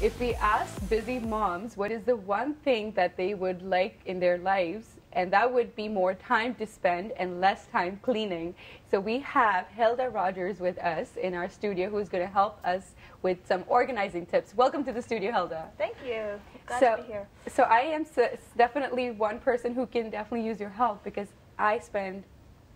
If we ask busy moms what is the one thing that they would like in their lives, and that would be more time to spend and less time cleaning. So we have Hilda Rogers with us in our studio who's going to help us with some organizing tips. Welcome to the studio, Hilda. Thank you. Glad to be here. So I am definitely one person who can definitely use your help because I spend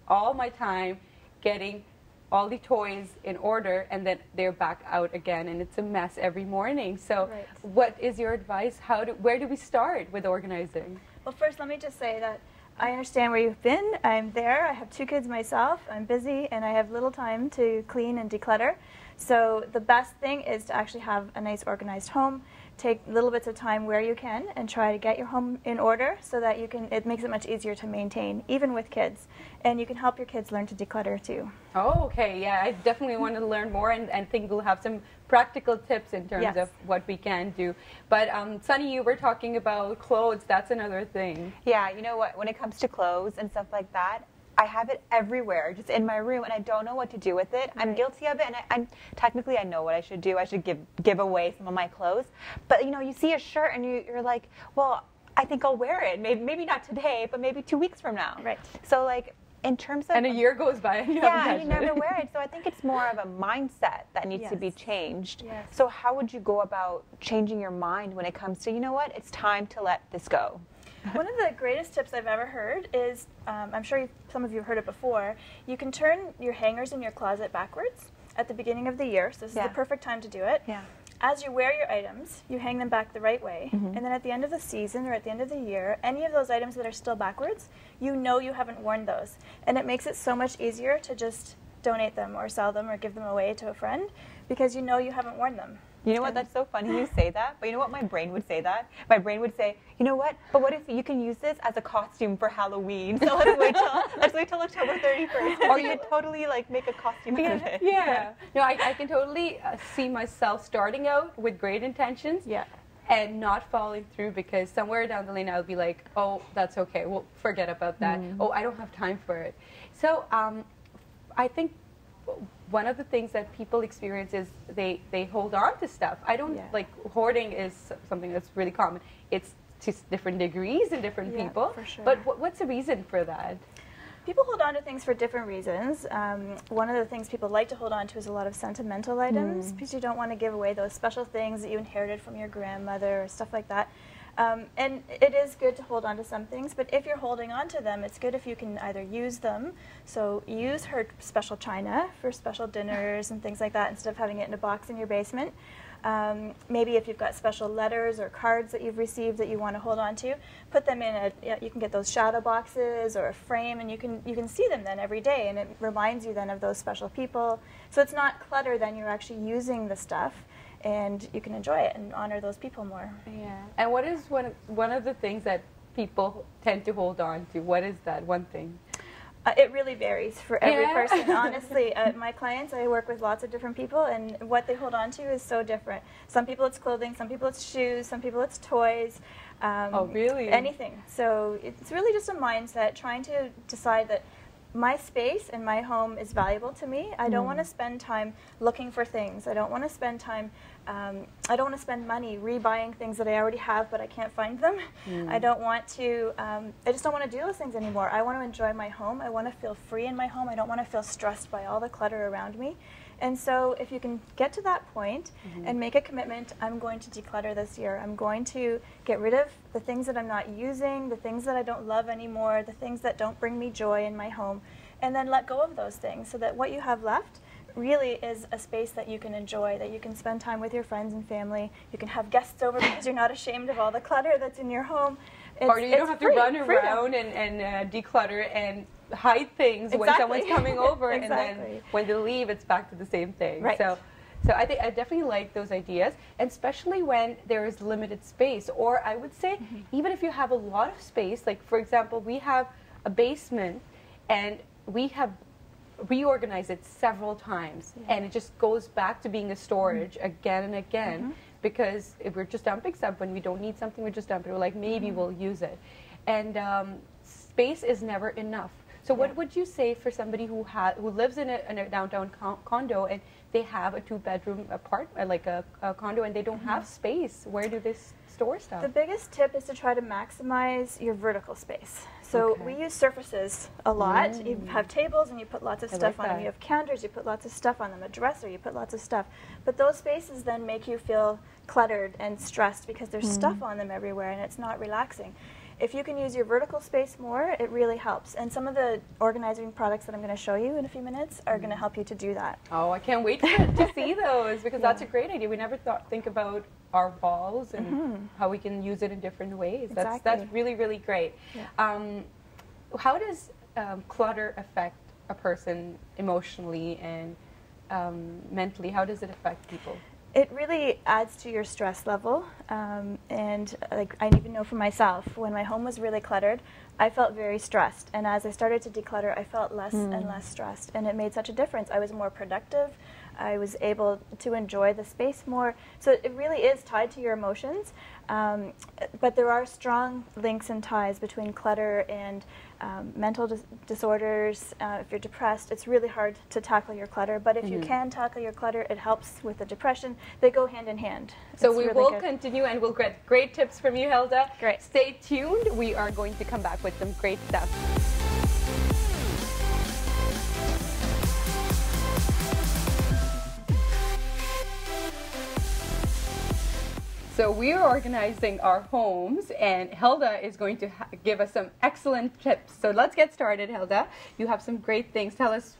all my time getting all the toys in order, and then they're back out again, and it's a mess every morning. So Right. What is your advice? Where do we start with organizing? Well, first, let me just say that I understand where you've been. I'm there. I have 2 kids myself. I'm busy, and I have little time to clean and declutter. So the best thing is to actually have a nice organized home. Take little bits of time where you can and try to get your home in order so that it makes it much easier to maintain, even with kids. And you can help your kids learn to declutter too. Oh, okay. Yeah, I definitely want to learn more and think we'll have some practical tips in terms Yes. of what we can do. But Sunny, you were talking about clothes. That's another thing. Yeah, you know what? When it comes to clothes and stuff like that, I have it everywhere, just in my room, and I don't know what to do with it. I'm guilty of it, and I'm technically I know what I should do. I should give away some of my clothes. But you know, you see a shirt and you're like, well, I think I'll wear it. Maybe not today, but maybe 2 weeks from now. Right. So like in terms of And a year goes by and you yeah, haven't and you touched never it. wear it. So I think it's more of a mindset that needs to be Yes. changed. Yes. So how would you go about changing your mind when it comes to, you know what, it's time to let this go? One of the greatest tips I've ever heard is, I'm sure some of you have heard it before, you can turn your hangers in your closet backwards at the beginning of the year. So this is Yeah. the perfect time to do it. Yeah. As you wear your items, you hang them back the right way. And then at the end of the season or at the end of the year, any of those items that are still backwards, you know you haven't worn those. And it makes it so much easier to just donate them or sell them or give them away to a friend because you know you haven't worn them. You know what? That's so funny you say that. But you know what? My brain would say that. My brain would say, you know what? But what if you can use this as a costume for Halloween? So let's wait till October 31st. Or you could totally like make a costume out of it. Yeah. No, I can totally see myself starting out with great intentions. Yeah. And not following through because somewhere down the lane I'll be like, oh, that's okay. Well, forget about that. Oh, I don't have time for it. So I think one of the things that people experience is they hold on to stuff. I don't like hoarding is something that's really common. It's to different degrees in different Yeah, people. for sure. But what's the reason for that? People hold on to things for different reasons. One of the things people like to hold on to is a lot of sentimental items because you don't want to give away those special things that you inherited from your grandmother or stuff like that. And it is good to hold on to some things, but if you're holding on to them, it's good if you can either use them. So use her special china for special dinners and things like that instead of having it in a box in your basement. Maybe if you've got special letters or cards that you've received that you want to hold on to, put them in you can get those shadow boxes or a frame, and you can see them then every day, and it reminds you then of those special people. So it's not clutter, then you're actually using the stuff, and you can enjoy it and honor those people more. Yeah. And what is one of the things that people tend to hold on to? What is that one thing? It really varies for every Yeah. person. Honestly, my clients, I work with lots of different people, and what they hold on to is so different. Some people it's clothing, some people it's shoes, some people it's toys. Oh, really? Anything. So it's really just a mindset, trying to decide that my space and my home is valuable to me. I don't want to spend time looking for things. I don't want to spend time, I don't want to spend money rebuying things that I already have but I can't find them. I don't want to, I just don't want to do those things anymore. I want to enjoy my home. I want to feel free in my home. I don't want to feel stressed by all the clutter around me. And so if you can get to that point and make a commitment, I'm going to declutter this year. I'm going to get rid of the things that I'm not using, the things that I don't love anymore, the things that don't bring me joy in my home, and then let go of those things so that what you have left really is a space that you can enjoy, that you can spend time with your friends and family. You can have guests over because you're not ashamed of all the clutter that's in your home. Or you don't have to run around and declutter and hide things when someone's coming over, and then when they leave, it's back to the same thing. Right. So I think I definitely like those ideas, and especially when there is limited space, or I would say even if you have a lot of space, like for example, we have a basement, and we have reorganized it several times, and it just goes back to being a storage again and again. Because if we're just dumping stuff when we don't need something, we just dump it. We're like, maybe we'll use it. And space is never enough. So what would you say for somebody who lives in a downtown condo and they have a 2-bedroom apartment, like a condo, and they don't have space. Where do they store stuff? The biggest tip is to try to maximize your vertical space. So we use surfaces a lot. You have tables and you put lots of stuff on them. You have counters, you put lots of stuff on them. A dresser, you put lots of stuff. But those spaces then make you feel cluttered and stressed because there's stuff on them everywhere and it's not relaxing. If you can use your vertical space more, it really helps. And some of the organizing products that I'm going to show you in a few minutes are going to help you to do that. Oh, I can't wait to see those, because that's a great idea. We never think about our walls and how we can use it in different ways. Exactly. That's really, really great. Yeah. How does clutter affect a person emotionally and mentally? How does it affect people? It really adds to your stress level, and like I even know for myself, when my home was really cluttered, I felt very stressed. And as I started to declutter, I felt less and less stressed, and it made such a difference. I was more productive. I was able to enjoy the space more. So it really is tied to your emotions, but there are strong links and ties between clutter and mental disorders. If you're depressed, it's really hard to tackle your clutter, but if you can tackle your clutter, it helps with the depression. They go hand in hand. So we will continue, and we'll get great tips from you, Hilda. Great. Stay tuned. We are going to come back with some great stuff. So we are organizing our homes, and Hilda is going to give us some excellent tips. So let's get started, Hilda. You have some great things. Tell us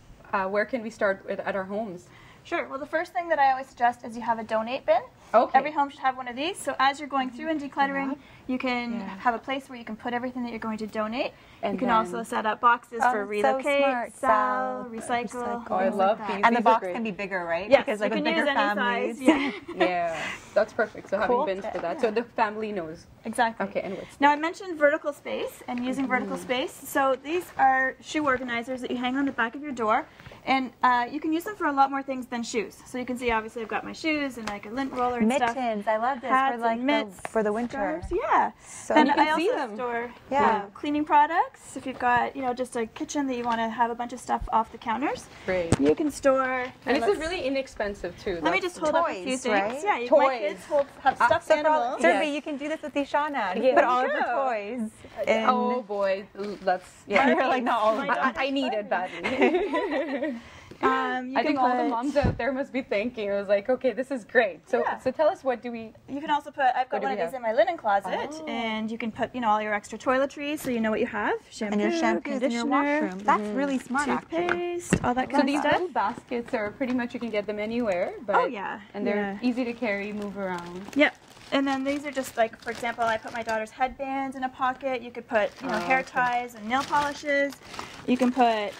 where can we start at our homes? Sure. Well, the first thing that I always suggest is you have a donate bin. Okay. Every home should have one of these. So as you're going through and decluttering, you can have a place where you can put everything that you're going to donate. And you can also set up boxes for relocate, sell, recycle. Oh, I love these. And the box can be bigger, right? Yes, because like you can bigger use any families. size. Yeah, that's perfect. So having bins for that, so the family knows. Exactly. Okay, anyways. Now I mentioned vertical space and using vertical space. So these are shoe organizers that you hang on the back of your door. And you can use them for a lot more things than shoes. So you can see, obviously, I've got my shoes and like a lint roller and stuff. Mittens, I love this. Hats for like and mitts, for the winter. scarves, yeah. So and you can I see also them. store Yeah. cleaning products. If you've got, just a kitchen that you want to have a bunch of stuff off the counters, Great. you can store. And this is really inexpensive too. Let me just hold up a few Toys, things. right? Yeah, Toys. my kids have stuffed animals. Certainly, you can do this with Ishana. Yeah. Put all of her toys. Oh boy, that's You're like not all of them. I need it badly. I think all the moms out there must be thinking. I was like, okay, this is great. So, so tell us, what do we? You can also put. I've got one of these in my linen closet, and you can put, all your extra toiletries, so you know what you have. Shampoo, And your shampoo, conditioner, and your washroom. That's really smart, actually. toothpaste, all that So kind these of stuff. little baskets are pretty much, you can get them anywhere. But, and they're easy to carry, move around. Yep. And then these are just like, for example, I put my daughter's headbands in a pocket. You could put, hair ties and nail polishes. You can put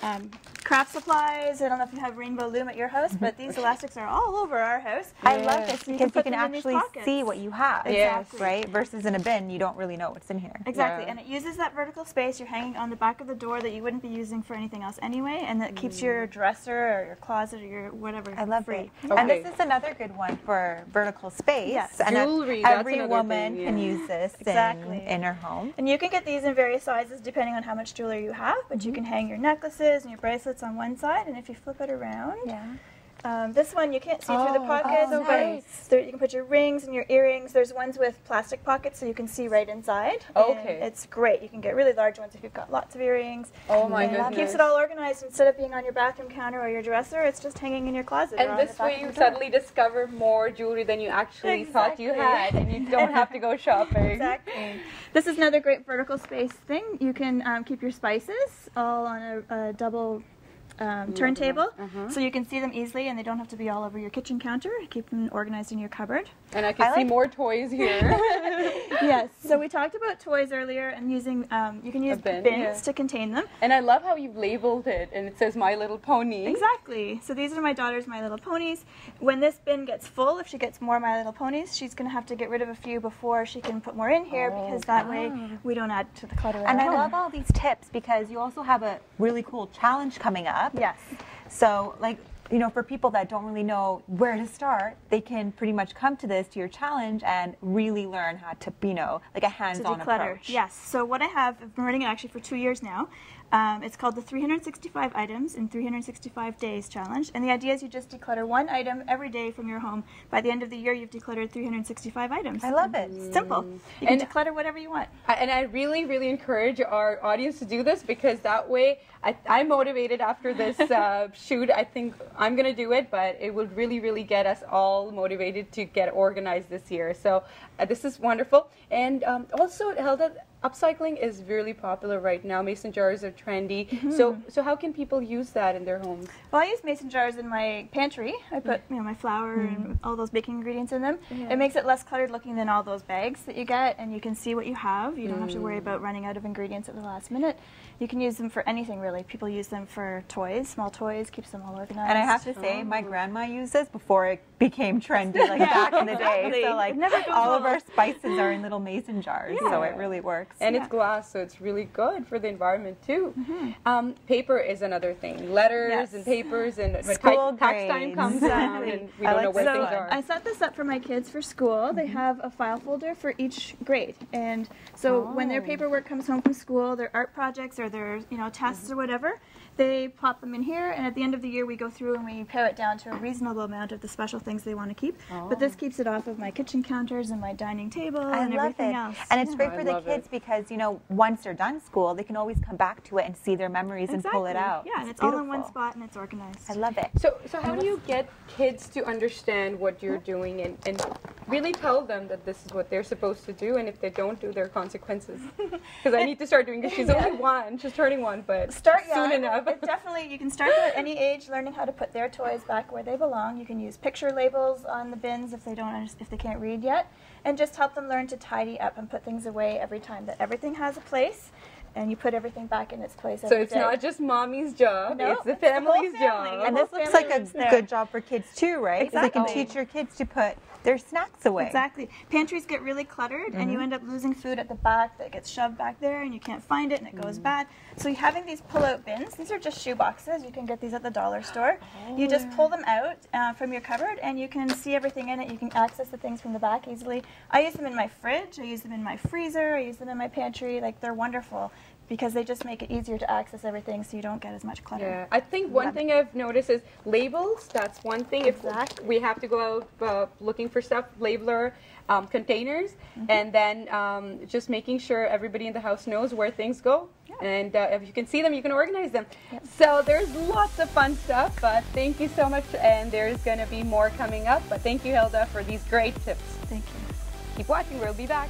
craft supplies. I don't know if you have rainbow loom at your house, but these elastics are all over our house. I love this because you can them in these actually pockets. see what you have. Exactly. Right? Versus in a bin, you don't really know what's in here. Exactly, and it uses that vertical space you're hanging on the back of the door that you wouldn't be using for anything else anyway, and that keeps your dresser or your closet or your whatever I love free. it. And this is another good one for vertical space. Yes. And Jewelry, that's every another woman thing, can use this in her home. And you can get these in various sizes depending on how much jewelry you have, but you can hang your necklaces and your bracelets on one side, and if you flip it around, this one you can't see through the pockets, so but nice. there, you can put your rings and your earrings. There's ones with plastic pockets so you can see right inside. Okay. And it's great. You can get really large ones if you've got lots of earrings. Oh my And goodness. it keeps it all organized. Instead of being on your bathroom counter or your dresser, it's just hanging in your closet. or And on this the back way of you your door. suddenly discover more jewelry than you actually thought you had, and you don't have to go shopping. Exactly. This is another great vertical space thing. You can keep your spices all on a double turntable, so you can see them easily, and they don't have to be all over your kitchen counter. Keep them organized in your cupboard. And I can see more toys here. Yes. So we talked about toys earlier, and using you can use bins to contain them. And I love how you've labeled it, and it says My Little Pony. Exactly. So these are my daughter's My Little Ponies. When this bin gets full, if she gets more My Little Ponies, she's going to have to get rid of a few before she can put more in here, because that way we don't add to the clutter. And I love all these tips because you also have a really cool challenge coming up. Yes. So, like, for people that don't really know where to start, they can pretty much come to your challenge and really learn how to, like a hands-on approach. Yes. So what I have, I've been running it actually for 2 years now. It's called the 365 Items in 365 Days Challenge. And the idea is you just declutter one item every day from your home. By the end of the year, you've decluttered 365 items. I love it. Simple. You can declutter whatever you want. And I really, really encourage our audience to do this, because that way I'm motivated after this shoot. I think I'm going to do it, but it would really, really get us all motivated to get organized this year. So this is wonderful. And also, Hilda, upcycling is really popular right now. Mason jars are trendy. So how can people use that in their homes? Well, I use mason jars in my pantry. I put my flour and all those baking ingredients in them. It makes it less cluttered looking than all those bags that you get, and you can see what you have. You don't have to worry about running out of ingredients at the last minute. You can use them for anything, really. People use them for toys, small toys, keeps them all organized. And I have to say, my grandma used this before it became trendy, like back in the day. So like all of our spices are in little mason jars, so it really works. And it's glass, so it's really good for the environment too. Paper is another thing. Letters and papers, and when tax time comes down and we don't know where things are. I set this up for my kids for school. They have a file folder for each grade, and so when their paperwork comes home from school, their art projects or their tests or whatever, they pop them in here, and at the end of the year we go through and we pare it down to a reasonable amount of the special things they want to keep. But this keeps it off of my kitchen counters and my dining table and everything else. And it's great for the kids because, once they're done school, they can always come back to it and see their memories and pull it out. Yeah, and it's all in one spot and it's organized. I love it. So how do you get kids to understand what you're doing and really tell them that this is what they're supposed to do, and if they don't do, there are consequences? Because I need to start doing it. She's only one. She's turning one, but start soon enough. Definitely, you can start at any age learning how to put their toys back where they belong. You can use picture labels on the bins if they can't read yet, and just help them learn to tidy up and put things away every time. That everything has a place, and you put everything back in its place every day. So it's not just mommy's job, it's the family's job. And this looks like a good job for kids too, right? Exactly. So they can teach your kids to put their snacks away. Exactly. Pantries get really cluttered, and you end up losing food at the back that gets shoved back there, and you can't find it, and it goes bad. So having these pull-out bins, these are just shoe boxes. You can get these at the dollar store. You just pull them out from your cupboard, and you can see everything in it. You can access the things from the back easily. I use them in my fridge. I use them in my freezer. I use them in my pantry. Like, they're wonderful, because they just make it easier to access everything so you don't get as much clutter. Yeah, I think one thing I've noticed is labels. That's one thing. Exactly. If we have to go out looking for stuff, labeler, containers, and then just making sure everybody in the house knows where things go. And if you can see them, you can organize them. So there's lots of fun stuff, but thank you so much, and there's going to be more coming up. But thank you, Hilda, for these great tips. Thank you. Keep watching. We'll be back.